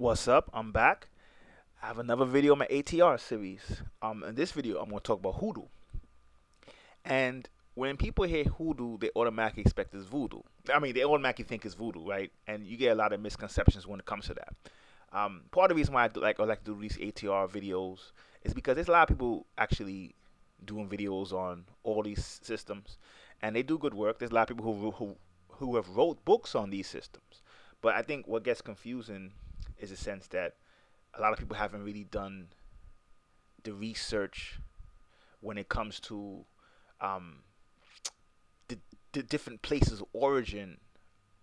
What's up? I'm back. I have another video on my A.T.R series. In this video, I'm going to talk about hoodoo. And when people hear hoodoo, they automatically expect it's voodoo. I mean, they automatically think it's voodoo, right? And you get a lot of misconceptions when it comes to that. Part of the reason why I like to do these A.T.R videos is because there's a lot of people actually doing videos on all these systems, and they do good work. There's a lot of people who have wrote books on these systems. But I think what gets confusing is the sense that a lot of people haven't really done the research when it comes to um, the, the different places of origin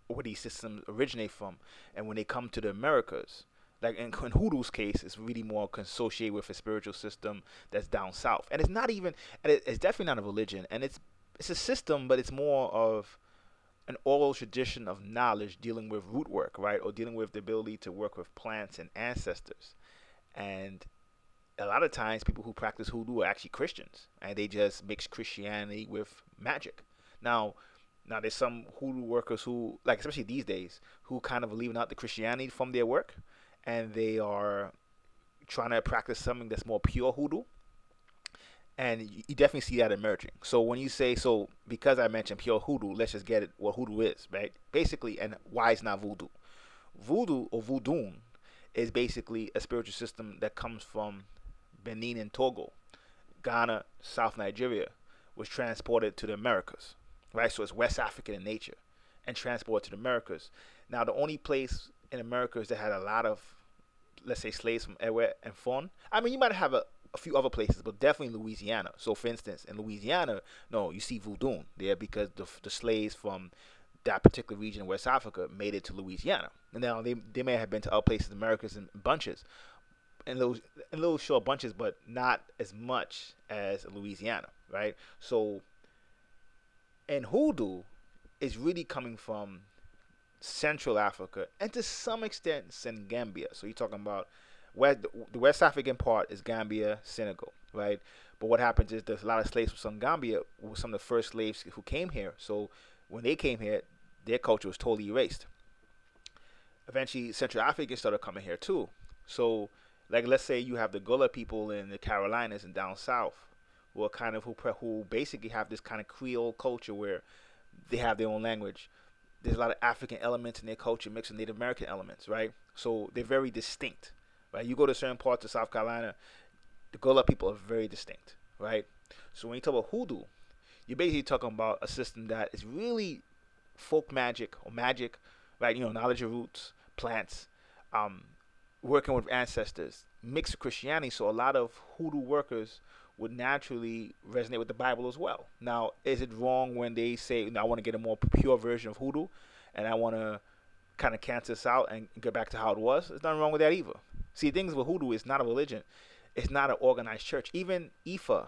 where these systems originate from, and when they come to the Americas. Like in Hoodoo's case, it's really more associated with a spiritual system that's down south, and it's not even, and it's definitely not a religion, and it's a system, but it's more of an oral tradition of knowledge dealing with root work, right, or dealing with the ability to work with plants and ancestors. And a lot of times people who practice hoodoo are actually Christians, and they just mix Christianity with magic. Now, now there's some hoodoo workers who, like especially these days, who kind of leaving out the Christianity from their work, and they are trying to practice something that's more pure hoodoo, and you definitely see that emerging. So when you say so, because I mentioned pure hoodoo, let's just get it what hoodoo is, right? Basically, and why it's not voodoo. Voodoo or voodoo is basically a spiritual system that comes from Benin and Togo, Ghana, South Nigeria, was transported to the Americas, right? So it's West African in nature and transported to the Americas. Now, the only place in Americas that had a lot of, let's say, slaves from Ewe and Fon, I mean, you might have a few other places, but definitely Louisiana. So, for instance, in Louisiana, no, you see voodoo there because the slaves from that particular region in West Africa made it to Louisiana. And now they may have been to other places in Americas in bunches, in little short bunches, but not as much as Louisiana, right? So, and hoodoo is really coming from Central Africa and to some extent Senegambia. So you're talking about the West African part is Gambia, Senegal, right? But what happens is there's a lot of slaves from Gambia were some of the first slaves who came here. So when they came here, their culture was totally erased. Eventually, Central Africans started coming here too. So, like, let's say you have the Gullah people in the Carolinas and down south, who are kind of who basically have this kind of Creole culture where they have their own language. There's a lot of African elements in their culture mixed with Native American elements, right? So they're very distinct, right? You go to certain parts of South Carolina, the Gullah people are very distinct, right? So when you talk about hoodoo, you're basically talking about a system that is really folk magic or magic, right? You know, knowledge of roots, plants, um, working with ancestors, mixed with Christianity. So a lot of hoodoo workers would naturally resonate with the Bible as well. Now, is it wrong when they say, I want to get a more pure version of hoodoo and I want to kind of cancel this out and get back to how it was? There's nothing wrong with that either. See, things with hoodoo is not a religion. It's not an organized church. Even Ifa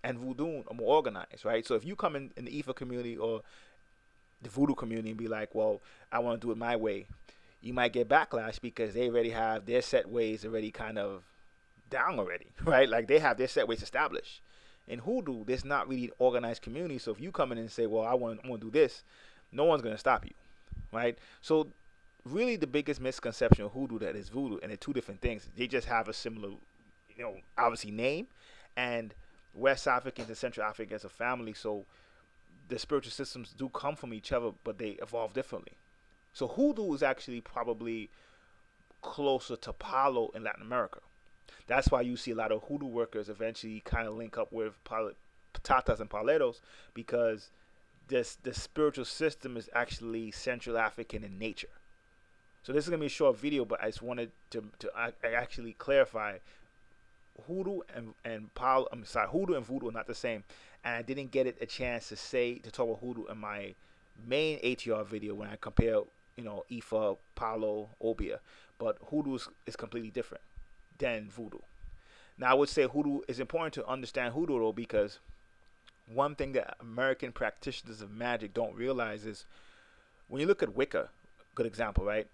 and voodoo are more organized, right? So if you come in the Ifa community or the voodoo community and be like, well, I want to do it my way, you might get backlash because they already have their set ways already kind of down already, right? Like they have their set ways established. In hoodoo, there's not really an organized community. So if you come in and say, well, I want to do this, no one's going to stop you, right? So really the biggest misconception of hoodoo that is voodoo, and they're two different things. They just have a similar, obviously name, and West Africans and Central Africans are family. So the spiritual systems do come from each other, but they evolve differently. So hoodoo is actually probably closer to Palo in Latin America. That's why you see a lot of hoodoo workers eventually kind of link up with patatas and paleros because the spiritual system is actually Central African in nature. So this is gonna be a short video, but I just wanted to actually clarify hoodoo and palo. I'm sorry, hoodoo and voodoo are not the same, and I didn't get it a chance to talk about hoodoo in my main A.T.R video when I compare Ifa, Palo, Obia, but hoodoo is completely different than voodoo. Now, I would say hoodoo is important to understand hoodoo though, because one thing that American practitioners of magic don't realize is when you look at Wicca, good example, right?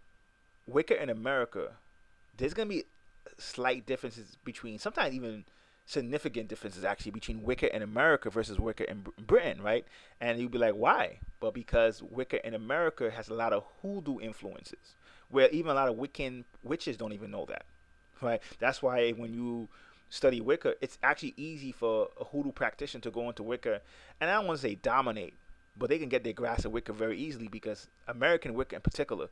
Wicca in America, there's gonna be slight differences between, sometimes even significant differences actually between Wicca in America versus Wicca in Britain, right? And you'd be like, why? But because Wicca in America has a lot of hoodoo influences, where even a lot of Wiccan witches don't even know that, right? That's why when you study Wicca, it's actually easy for a Hoodoo practitioner to go into Wicca, and I don't want to say dominate, but they can get their grasp of Wicca very easily because American Wicca in particular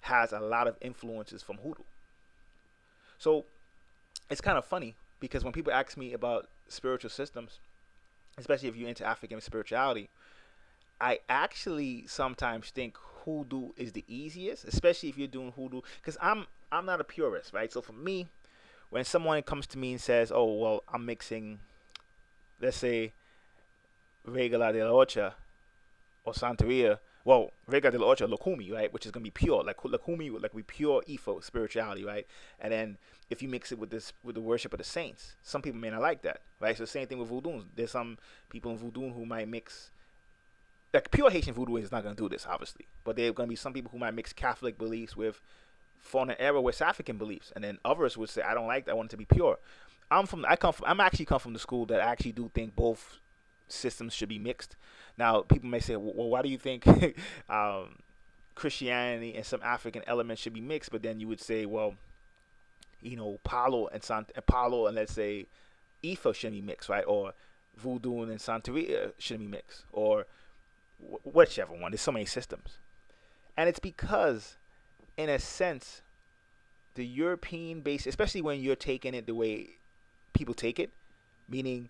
has a lot of influences from Hoodoo. So it's kind of funny because when people ask me about spiritual systems, especially if you're into African spirituality, I actually sometimes think Hoodoo is the easiest, especially if you're doing Hoodoo, because I'm not a purist, right? So for me, when someone comes to me and says, "Oh, well, I'm mixing, let's say, Regala de la Ocha or Santeria," well, Regala de la Ocha, Lokumi, right, which is gonna be pure, like Lokumi, like we pure Ifo spirituality, right? And then if you mix it with this with the worship of the saints, some people may not like that, right? So same thing with Voodoo. There's some people in Voodoo who might mix, like pure Haitian Voodoo is not gonna do this, obviously, but there are gonna be some people who might mix Catholic beliefs with Fawn and Era West African beliefs, and then others would say, I don't like that. I want it to be pure. I'm actually come from the school that I actually do think both systems should be mixed. Now, people may say, well, why do you think Christianity and some African elements should be mixed? But then you would say, well, Palo and let's say Ifa shouldn't be mixed, right? Or Voodoo and Santeria shouldn't be mixed, or whichever one. There's so many systems, and it's because, in a sense, the European base, especially when you're taking it the way people take it, meaning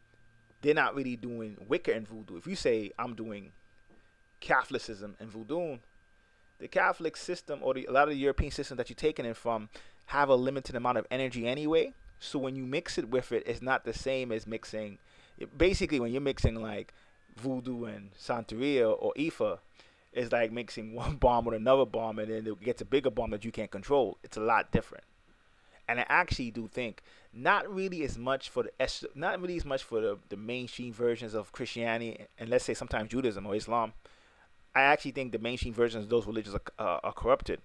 they're not really doing Wicca and Voodoo. If you say I'm doing Catholicism and Voodoo, the Catholic system or a lot of the European systems that you're taking it from have a limited amount of energy anyway. So when you mix it with it, it's not the same as mixing. Basically, when you're mixing like Voodoo and Santeria or Ifa, it's like mixing one bomb with another bomb, and then it gets a bigger bomb that you can't control. It's a lot different. And I actually do think not really as much for the mainstream versions of Christianity and let's say sometimes Judaism or Islam. I actually think the mainstream versions of those religions are corrupted.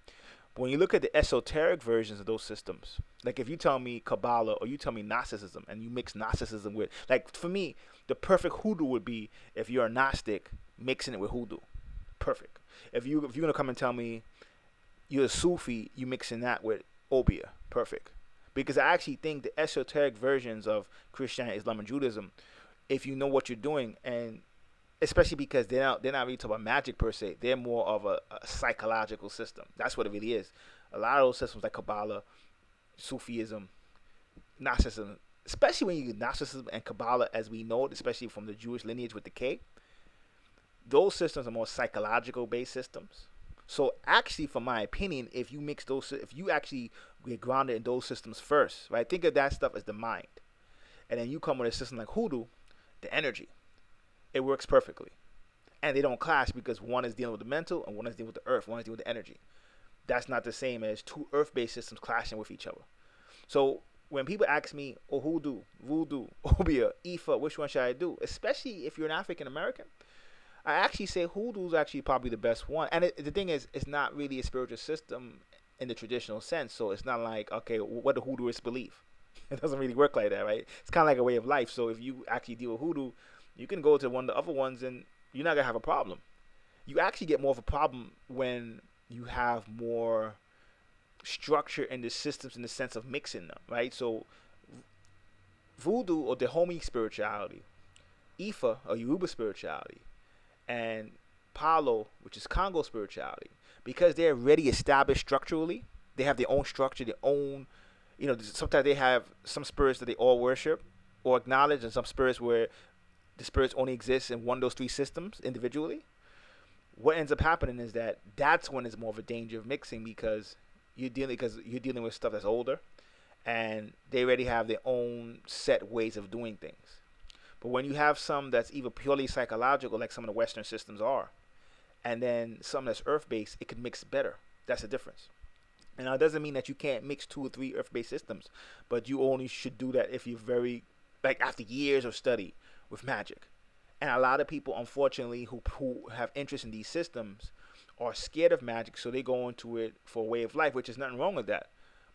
But when you look at the esoteric versions of those systems, like if you tell me Kabbalah or you tell me Gnosticism and you mix Gnosticism with, like for me, the perfect Hoodoo would be if you're a Gnostic mixing it with Hoodoo. Perfect. If you're gonna come and tell me you're a Sufi, you mixing that with Obia. Perfect. Because I actually think the esoteric versions of Christianity, Islam, and Judaism, if you know what you're doing, and especially because they're not really talking about magic per se, they're more of a psychological system. That's what it really is. A lot of those systems like Kabbalah, Sufism, Gnosticism, especially when you get Gnosticism and Kabbalah as we know it, especially from the Jewish lineage with the K, those systems are more psychological based systems. So actually, from my opinion, if you actually get grounded in those systems first, right? Think of that stuff as the mind, and then you come with a system like Hoodoo, the energy. It works perfectly, and they don't clash because one is dealing with the mental and one is dealing with the earth. One is dealing with the energy. That's not the same as two earth-based systems clashing with each other. So when people ask me, "Oh, Hoodoo, Voodoo, Obia, Ifa, which one should I do?" Especially if you're an African American, I actually say Hoodoo is actually probably the best one. And the thing is, it's not really a spiritual system in the traditional sense. So it's not like, okay, what do Hoodooists believe? It doesn't really work like that, right? It's kind of like a way of life. So if you actually deal with Hoodoo, you can go to one of the other ones and you're not going to have a problem. You actually get more of a problem when you have more structure in the systems in the sense of mixing them, right? So Voodoo or Dahomey spirituality, Ifa or Yoruba spirituality, and Palo, which is Congo spirituality, because they're already established structurally, they have their own structure, their own, sometimes they have some spirits that they all worship or acknowledge, and some spirits where the spirits only exist in one of those three systems individually. What ends up happening is that's when it's more of a danger of mixing because you're dealing with stuff that's older, and they already have their own set ways of doing things. But when you have some that's either purely psychological, like some of the Western systems are, and then some that's earth-based, it could mix better. That's the difference. And now it doesn't mean that you can't mix 2 or 3 earth-based systems, but you only should do that if you're very, like after years of study with magic. And a lot of people, unfortunately, who have interest in these systems are scared of magic, so they go into it for a way of life, which is nothing wrong with that.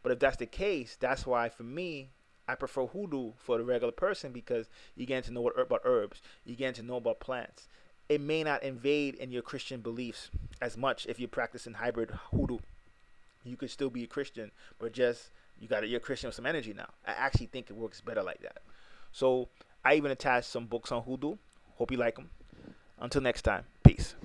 But if that's the case, that's why for me, I prefer Hoodoo for the regular person because you get to know about herbs. You get to know about plants. It may not invade in your Christian beliefs as much if you're practicing hybrid Hoodoo You could still be a Christian, but just you're a Christian with some energy now. I actually think it works better like that. So I even attached some books on Hoodoo. Hope you like them. Until next time, peace.